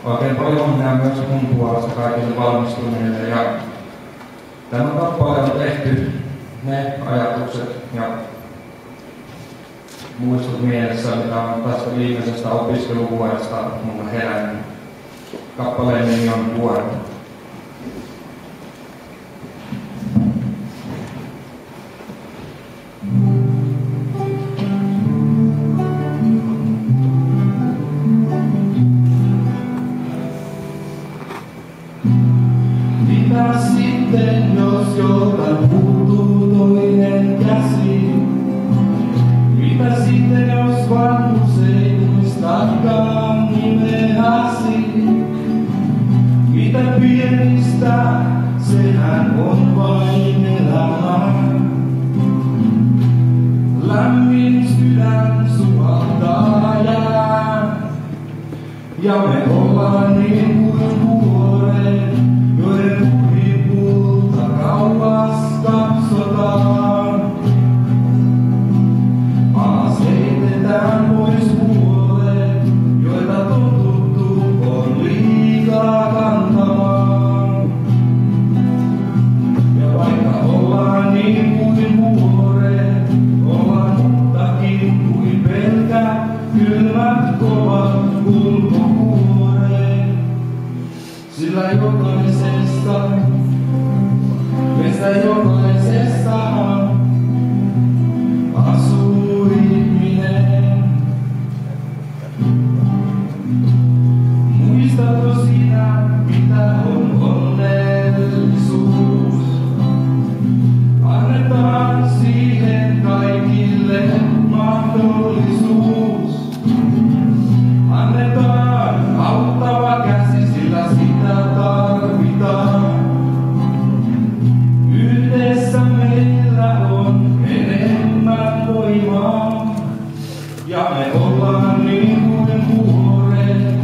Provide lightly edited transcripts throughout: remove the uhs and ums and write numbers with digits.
Oikein paljon onnea myös mun puolesta kaikille valmistuneille. Ja tämä kappale on tehty ne ajatukset ja muistut mielessä, mitä on tästä viimeisestä opiskeluvuodesta mulle herännyt. Kappaleen nimi on Vuoret. Sitten jos joltain puuttuu toinen käsi, mitä sitten jos vanhus ei muistakaan nimeäsi? Mitä pienistä, sehän on vain elämä. Lämmin sydän suvaltaa jää, ja me ollaan niin kuin vuoret, joiden huipulta kauas katsotaan. Alas heitetään pois huolet, joita totuttu on liikaa kantamaan. Ja vaikka ollaan niin kuin vuoret, ollaan muutakin kuin pelkä kylmät kovat ulkokuoret. Sillä jokaisesta, meistä jokaisessa asuu ihminen. Muistatko sinä, mitä on onnellisuus? Annetaan siihen kaikille mahdollisuus. Annetaan auttava käsi, sillä sitä tarvitaan. Yhdessä meillä on enemmän voimaa. Ja me ollaan niin kuin vuoret,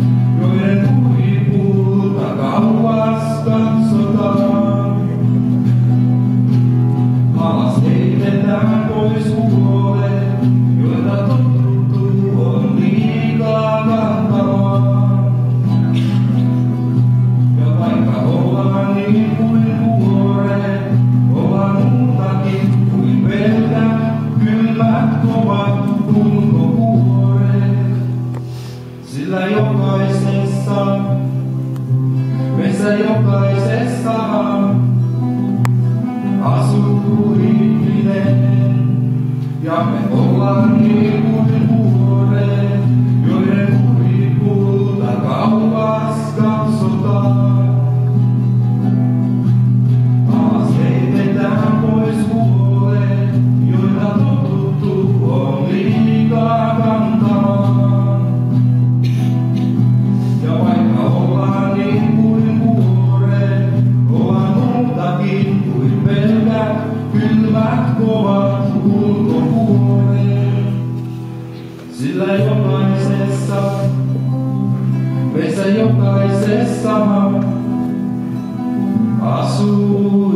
joiden huipulta kauas katsotaan. Alas heitetään pois huolet, joita totuttu on liikaa kantamaan. Ja vaikka ollaan niin kuin vuoret, ollaan muutakin kuin pelkä kylmät kovat ulkokuoret. Sillä jokaisessa, meissä jokaisessa asuu ihminen. Ja me ollaan niin kuin vuoret, joiden huipulta kauas katsotaan. Alas heitetään pois huolet, joita totuttu on liikaa kantamaan. Ja vaikka ollaan niin kuin vuoret, ollaan muutakin kuin pelkät kylmät kovat ulkokuoret. Sillä jokaisessa, meissä jokaisessa asuu